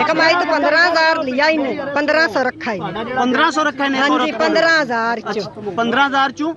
ਇੱਕ ਮਾਈ ਤੋਂ 15000 ਲਿਆ ਹੀ ਨੇ 1500 ਰੱਖਾ ਹੀ 1500 ਰੱਖਾ ਨੇ ਹਾਂਜੀ 15000 ਚ 15000 ਚੋਂ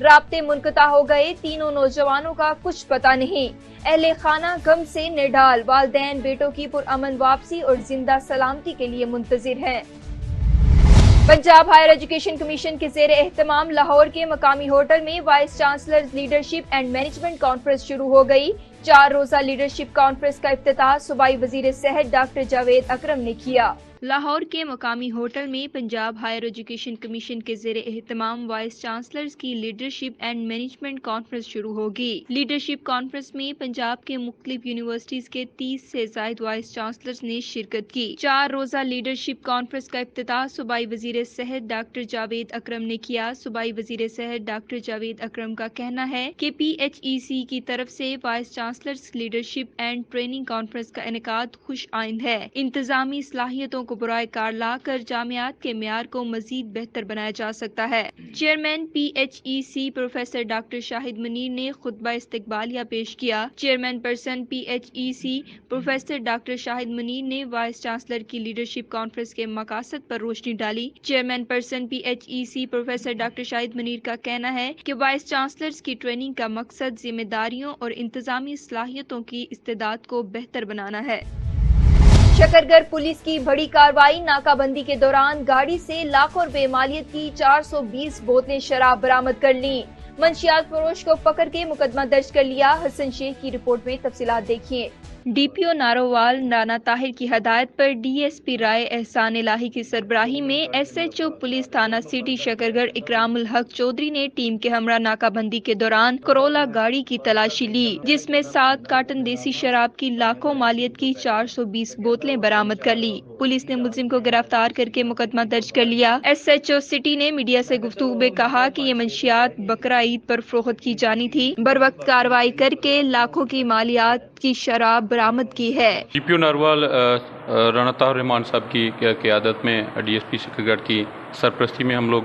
رابطے منقطع ہو گئے، تینوں نوجوانوں کا کچھ پتہ نہیں۔ اہل خانہ غم سے نڈال، والدین بیٹوں کی پرامن واپسی اور زندہ سلامتی کے لیے منتظر ہیں۔ پنجاب ہائر ایجوکیشن کمیشن کے زیر اہتمام لاہور کے مقامی ہوٹل میں vice chancellors leadership and management conference شروع ہو گئی۔ 4 روزہ لیڈرشپ کانفرنس کا افتتاح صوبائی وزیر صحت ڈاکٹر جاوید اکرم نے کیا۔ لاہور کے مقامی ہوٹل میں پنجاب ہائر ایجوکیشن کمیشن کے زیر اہتمام وائس چانسلرز کی لیڈرشپ اینڈ مینجمنٹ کانفرنس شروع ہوگی۔ لیڈرشپ کانفرنس میں پنجاب کے مختلف یونیورسٹیز کے 30 سے زائد وائس چانسلرز نے شرکت کی۔ 4 روزہ لیڈرشپ کانفرنس کا افتتاح صوبائی وزیر صحت ڈاکٹر جاوید اکرم نے کیا۔ صوبائی وزیر صحت ڈاکٹر جاوید اکرم کا کہنا ہے کہ PHEC کی طرف سے vice chancellors leadership and training conference کا انعقاد خوش آئند ہے۔ انتظامی صلاحیتوں کو برائے کار لا کر جامعات کے معیار کو مزید بہتر بنایا جا سکتا ہے۔ Chairman PHEC professor doctor Shahid Munir نے خطبہ استقبالیہ پیش کیا۔ Chairman person PHEC professor doctor Shahid Munir نے وائس چانسلر کی لیڈرشپ کانفرنس کے مقاصد پر روشنی ڈالی۔ Chairman person PHEC professor doctor Shahid Munir کا کہنا ہے کہ وائس چانسلرز کی ٹریننگ کا مقصد ذمہ داریوں اور انتظامی صلاحیتوں کی استعداد کو بہتر بنانا ہے۔ شکرگڑھ پولیس کی بڑی کارروائی، ناکہ بندی کے دوران گاڑی سے لاکھوں روپے مالیت کی 420 بوتلیں شراب برآمد کر لیں۔ منشیات فروش کو پکڑ کے مقدمہ درج کر لیا۔ حسن شیخ کی رپورٹ میں تفصیلات دیکھیے۔ DPO نارووال رانا طاہر کی ہدایت پر DSP رائے احسان الہی کی سربراہی میں SHO پولیس تھانہ سٹی شکرگڑھ اکرام الحق چودھری نے ٹیم کے ہمراہ ناکہ بندی کے دوران کرولا گاڑی کی تلاشی لی، جس میں 7 کارٹن دیسی شراب کی لاکھوں مالیت کی 420 بوتلیں برآمد کر لی۔ پولیس نے ملزم کو گرفتار کر کے مقدمہ درج کر لیا۔ SHO سٹی نے میڈیا سے گفتگو میں کہا کہ یہ منشیات بقرہ عید پر فروخت کی جانی تھی۔ بروقت کارروائی کر کے لاکھوں کی مالیات کی شراب برآمد کی ہے۔ DPO نارووال رانا طاہر رحمان صاحب کی قیادت میں DSP شکرگڑھ کی سرپرستی میں ہم لوگ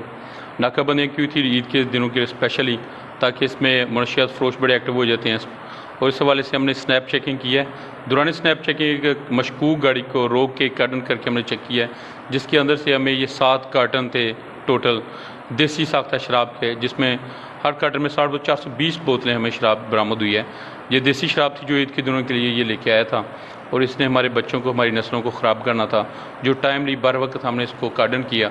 ناکہ بندی کی ہوئی تھی عید کے دنوں کے لیے اسپیشلی، تاکہ اس میں منشیات فروش بڑے ایکٹیو ہو جاتے ہیں، اور اس حوالے سے ہم نے سنیپ چیکنگ کی ہے۔ دوران سنیپ چیکنگ ایک مشکوک گاڑی کو روک کے کارٹن کر کے ہم نے چیک کیا ہے، جس کے اندر سے ہمیں یہ 7 کارٹن تھے ٹوٹل دیسی ساختہ شراب کے، جس میں ہر کارٹن میں 420 بوتلیں ہمیں شراب برآمد ہوئی ہے۔ یہ دیسی شراب تھی جو عید کے دنوں کے لیے یہ لے کے آیا تھا، اور اس نے ہمارے بچوں کو، ہماری نسلوں کو خراب کرنا تھا، جو ٹائملی بر وقت ہم نے اس کو کارڈن کیا۔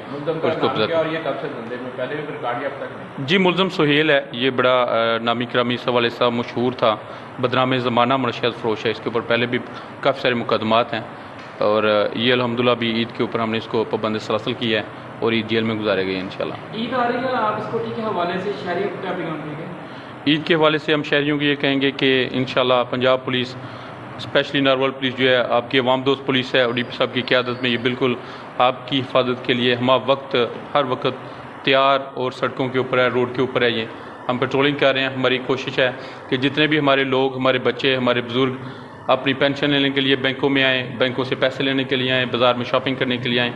جی ملزم سہیل ہے، یہ بڑا نامی کرامی اس حوالے سے مشہور تھا، بدنام زمانہ منشیات فروش ہے، اس کے اوپر پہلے بھی کافی سارے مقدمات ہیں، اور یہ الحمدللہ بھی عید کے اوپر ہم نے اس کو پابند سلاسل کیا ہے اور عید جیل میں گزارے گئے انشاءاللہ۔ عید آ رہی ہے، آپ اسکوٹی کے حوالے سے شہریوں کو کیا پیغام دیں گے؟ عید کے حوالے سے ہم شہریوں کو یہ کہیں گے کہ انشاءاللہ Punjab police especially Narowal police جو ہے آپ کی عوام دوست پولیس ہے، اور DP صاحب کی قیادت میں یہ بالکل آپ کی حفاظت کے لیے ہم وقت ہر وقت تیار اور سڑکوں کے اوپر ہے، روڈ کے اوپر ہے۔ یہ ہم پیٹرولنگ کر رہے ہیں۔ ہماری کوشش ہے کہ جتنے بھی ہمارے لوگ، ہمارے بچے، ہمارے بزرگ اپنی پینشن لینے کے لیے بینکوں میں آئیں، بینکوں سے پیسے لینے کے لیے آئیں، بازار میں شاپنگ کرنے کے لیے آئیں،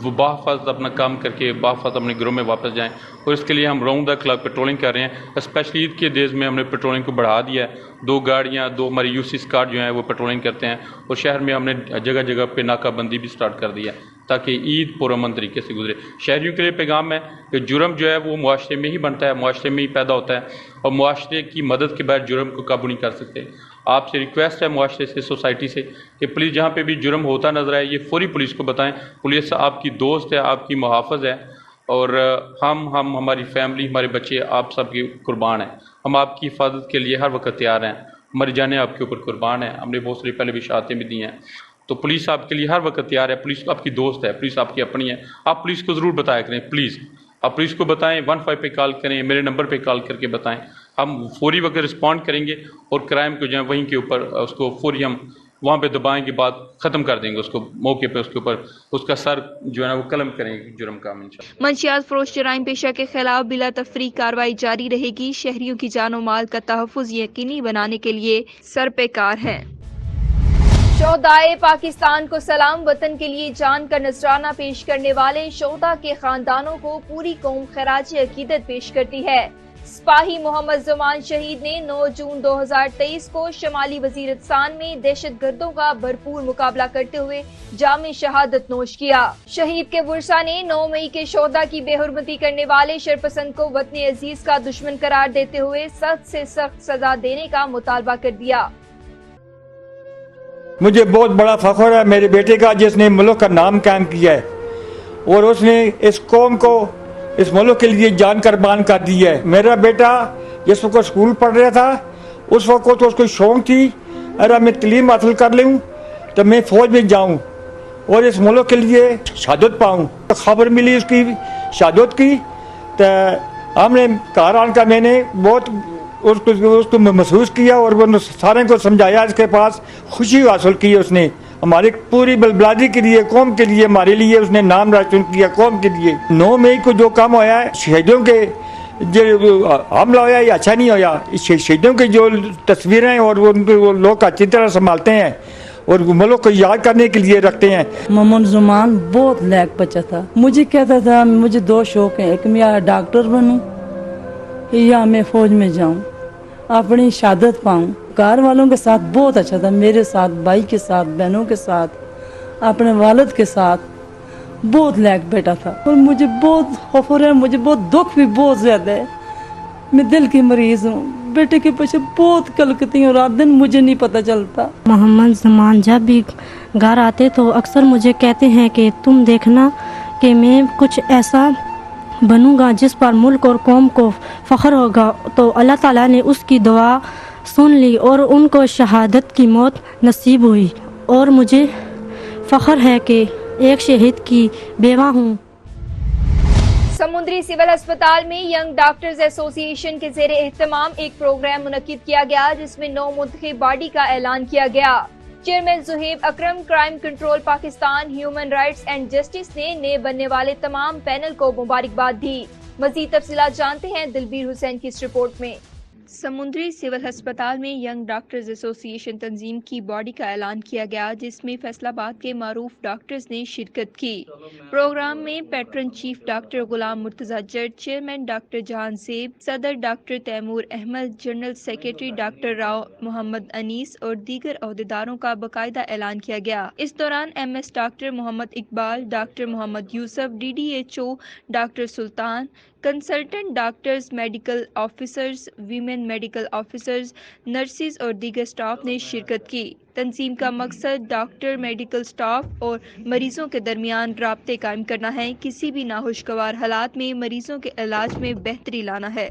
وہ بحفاظت اپنا کام کر کے بحفاظت اپنے گھروں میں واپس جائیں، اور اس کے لیے ہم راؤنڈ دا کلاک پیٹرولنگ کر رہے ہیں۔ اسپیشلی عید کے ڈیز میں ہم نے پیٹرولنگ کو بڑھا دیا ہے، 2 گاڑیاں، 2 ہماری UC اسکاٹ جو ہیں وہ پیٹرولنگ کرتے ہیں، اور شہر میں ہم نے جگہ جگہ پہ ناکہ بندی بھی سٹارٹ کر دی ہے تاکہ عید پرامن طریقے سے گزرے۔ شہریوں کے لیے پیغام ہے کہ جرم جو ہے وہ معاشرے میں ہی بنتا ہے، معاشرے میں ہی پیدا ہوتا ہے، اور معاشرے کی مدد کے بغیر جرم کو قابو نہیں کر سکتے۔ آپ سے ریکویسٹ ہے معاشرے سے، سوسائٹی سے، کہ پلیز جہاں پہ بھی جرم ہوتا نظر آئے یہ فوری پولیس کو بتائیں۔ پولیس آپ کی دوست ہے، آپ کی محافظ ہے، اور ہم ہماری فیملی، ہمارے بچے آپ سب کی قربان ہیں۔ ہم آپ کی حفاظت کے لیے ہر وقت تیار ہیں، ہماری جانیں آپ کے اوپر قربان ہیں۔ ہم نے بہت ساری پہلے بھی شہادتیں بھی دی ہیں، تو پولیس آپ کے لیے ہر وقت تیار ہے۔ پولیس آپ کی دوست ہے، پولیس آپ کی اپنی ہے۔ آپ پولیس کو ضرور بتایا کریں، پلیز آپ پولیس کو بتائیں، 15 پہ کال کریں، میرے نمبر پہ کال کر کے بتائیں، ہم فوری وقت رسپونڈ کریں گے، اور کرائم کو جو ہے وہیں کے اوپر اس کو فوری ہم وہاں پہ دبائیں کے بعد ختم کر دیں گے، اس کو موقع پہ اس کے اوپر اس کا سر جو ہے نا وہ قلم کریں گے جرم کا انشاءاللہ۔ منشیات فروش جرائم پیشہ کے خلاف بلا تفریق کارروائی جاری رہے گی۔ شہریوں کی جان و مال کا تحفظ یقینی بنانے کے لیے سر پہ کار ہیں۔ شہدائے پاکستان کو سلام، وطن کے لیے جان کا نذرانہ پیش کرنے والے شہداء کے خاندانوں کو پوری قوم خراج عقیدت پیش کرتی ہے۔ سپاہی محمد زمان شہید نے 9 جون 2023 کو شمالی وزیرستان میں دہشت گردوں کا بھرپور مقابلہ کرتے ہوئے جام شہادت نوش کیا۔ شہید کے ورثاء نے 9 مئی کے شہداء کی بے حرمتی کرنے والے شرپسند کو وطن عزیز کا دشمن قرار دیتے ہوئے سخت سے سخت سزا دینے کا مطالبہ کر دیا۔ مجھے بہت بڑا فخر ہے میرے بیٹے کا، جس نے ملک کا نام قائم کیا ہے اور اس نے اس قوم کو اس ملک کے لیے جان قربان کر دی ہے۔ میرا بیٹا جس وقت اسکول پڑھ رہا تھا اس وقت تو اس کو شوق تھی اگر میں تعلیم حاصل کر لوں تو میں فوج میں جاؤں اور اس ملک کے لیے شہادت پاؤں۔ خبر ملی اس کی شہادت کی تو ہم نے گھر آن کر میں نے بہت اس کو محسوس کیا اور وہ سارے کو سمجھایا، اس کے پاس خوشی حاصل کی اس نے ہماری پوری بلادری کے لیے، قوم کے لیے، ہمارے لیے اس نے نام روشن کیا قوم کے لیے۔ 9 مئی کو جو کام ہوا ہے شہیدوں کے جو حملہ ہوا یہ اچھا نہیں ہوا۔ شہیدوں کی جو تصویریں اور ان کو وہ لوگ اچھی طرح سنبھالتے ہیں اور ملک کو یاد کرنے کے لیے رکھتے ہیں۔ محمد زمان بہت لیک بچہ تھا، مجھے کہتا تھا مجھے 2 شوق ہیں، ایک میں ڈاکٹر بنوں یا میں فوج میں جاؤں، اپنی شہادت پاؤں۔ گھر والوں کے ساتھ بہت اچھا تھا، میرے ساتھ، بھائی کے ساتھ، بہنوں کے ساتھ، اپنے والد کے ساتھ بہت لیک بیٹا تھا اور مجھے بہت فخر ہے، مجھے بہت دکھ بھی بہت زیادہ ہے۔ میں دل کی مریض ہوں، بیٹے کے پیچھے بہت کلکتی ہوں، رات دن مجھے نہیں پتہ چلتا۔ محمد زمان جب بھی گھر آتے تو اکثر مجھے کہتے ہیں کہ تم دیکھنا کہ میں کچھ ایسا بنوں گا جس پر ملک اور قوم کو فخر ہوگا، تو اللہ تعالیٰ نے اس کی دعا سن لی اور ان کو شہادت کی موت نصیب ہوئی، اور مجھے فخر ہے کہ ایک شہید کی بیوہ ہوں۔ سمندری سول ہسپتال میں ینگ ڈاکٹرز ایسوسی ایشن کے زیر اہتمام ایک پروگرام منعقد کیا گیا جس میں 9 منتخب باڈی کا اعلان کیا گیا۔ Chairman Zohaib Akram, crime control Pakistan, human rights and justice نے نئے بننے والے تمام پینل کو مبارکباد دی۔ مزید تفصیلات جانتے ہیں دلبیر حسین کی اس رپورٹ میں۔ سمندری سول ہسپتال میں ینگ ڈاکٹرز ایسوسی ایشن تنظیم کی باڈی کا اعلان کیا گیا جس میں فیصل آباد کے معروف ڈاکٹرز نے شرکت کی۔ پروگرام میں pattern chief doctor Ghulam Murtaza جٹ، چیئرمین ڈاکٹر جہان زیب، صدر doctor Taimur Ahmed, general secretary doctor Rao Muhammad Anees اور دیگر عہدیداروں کا باقاعدہ اعلان کیا گیا۔ اس دوران M S doctor Muhammad Iqbal, doctor Muhammad Yusuf, D D H O doctor Sultan, consultant doctors, medical officers, women medical officers, nurses اور دیگر سٹاف نے شرکت کی۔ تنظیم کا مقصد ڈاکٹر، میڈیکل سٹاف اور مریضوں کے درمیان رابطے قائم کرنا ہے، کسی بھی ناخوشگوار حالات میں مریضوں کے علاج میں بہتری لانا ہے۔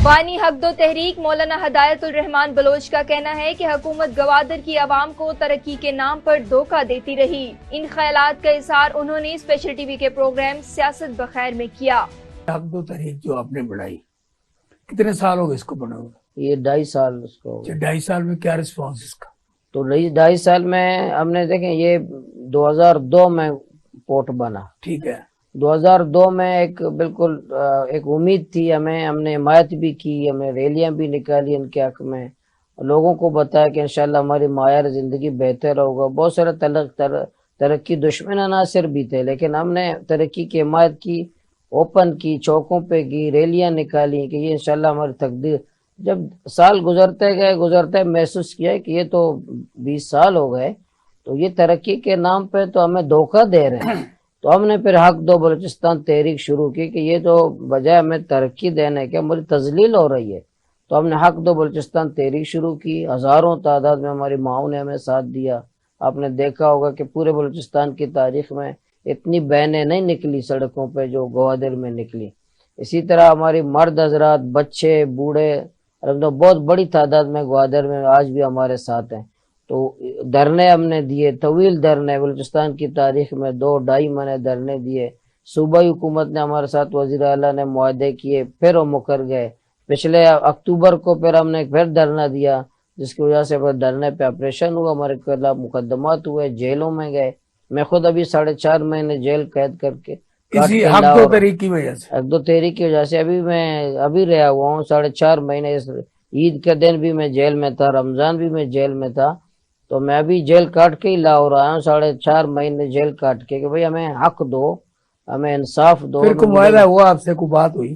بانی حق دو تحریک مولانا ہدایت الرحمان بلوچ کا کہنا ہے کہ حکومت گوادر کی عوام کو ترقی کے نام پر دھوکہ دیتی رہی۔ ان خیالات کا اظہار انہوں نے اسپیشل ٹی وی کے پروگرام سیاست بخیر میں کیا۔ حق دو تحریک جو آپ نے بڑھائی، کتنے سال ہو گئے اس کو بنا ہوا؟ یہ 2.5 سال اس کو۔ 2.5 سال میں کیا رسپانس اس کا؟ تو 2.5 سال میں ہم نے دیکھیں یہ 2002 میں پورٹ بنا، ٹھیک ہے، 2002 میں ایک بالکل ایک امید تھی ہمیں، ہم نے حمایت بھی کی، ہم نے ریلیاں بھی نکالی ان کے حق میں، لوگوں کو بتایا کہ انشاءاللہ ہماری معیار زندگی بہتر ہوگا۔ بہت سارے ترقی دشمن عناصر بھی تھے لیکن ہم نے ترقی کی حمایت کی، اوپن کی، چوکوں پہ کی، ریلیاں نکالی کہ یہ انشاءاللہ ہماری تقدیر۔ جب سال گزرتے محسوس کیا کہ یہ تو 20 سال ہو گئے تو یہ ترقی کے نام پہ تو ہمیں دھوکہ دے رہے ہیں۔ تو ہم نے پھر حق دو بلوچستان تحریک شروع کی کہ یہ تو بجائے ہمیں ترقی دینے کے ہماری تذلیل ہو رہی ہے، تو ہم نے حق دو بلوچستان تحریک شروع کی۔ ہزاروں تعداد میں ہماری ماؤں نے ہمیں ساتھ دیا۔ آپ نے دیکھا ہوگا کہ پورے بلوچستان کی تاریخ میں اتنی بہنیں نہیں نکلی سڑکوں پہ جو گوادر میں نکلی۔ اسی طرح ہماری مرد حضرات، بچے، بوڑھے بہت بڑی تعداد میں گوادر میں آج بھی ہمارے ساتھ ہیں۔ تو دھرنے ہم نے دیے، طویل دھرنے، بلوچستان کی تاریخ میں 2-2.5 مہینے دھرنے دیے۔ صوبائی حکومت نے ہمارے ساتھ، وزیر اعلیٰ نے معاہدے کیے، پھر وہ مکر گئے۔ پچھلے اکتوبر کو پھر ہم نے پھر دھرنا دیا جس کی وجہ سے پھر دھرنے پہ آپریشن ہوا، ہمارے خلاف مقدمات ہوئے، جیلوں میں گئے۔ میں خود ابھی 4.5 مہینے جیل قید کر کے اسی حق دو تحریک کی وجہ سے، حق دو تحریک کی وجہ سے ابھی رہا ہوا ہوں 4.5 مہینے۔ عید کے دن بھی میں جیل میں تھا، رمضان بھی میں جیل میں تھا، تو میں ابھی جیل کاٹ کے ہی لاہور آیا ہوں 4.5 مہینے جیل کاٹ کے کہ بھئی ہمیں حق دو، ہمیں انصاف دو۔ پھر کوئی معاہدہ ہوا آپ سے، کوئی بات ہوئی؟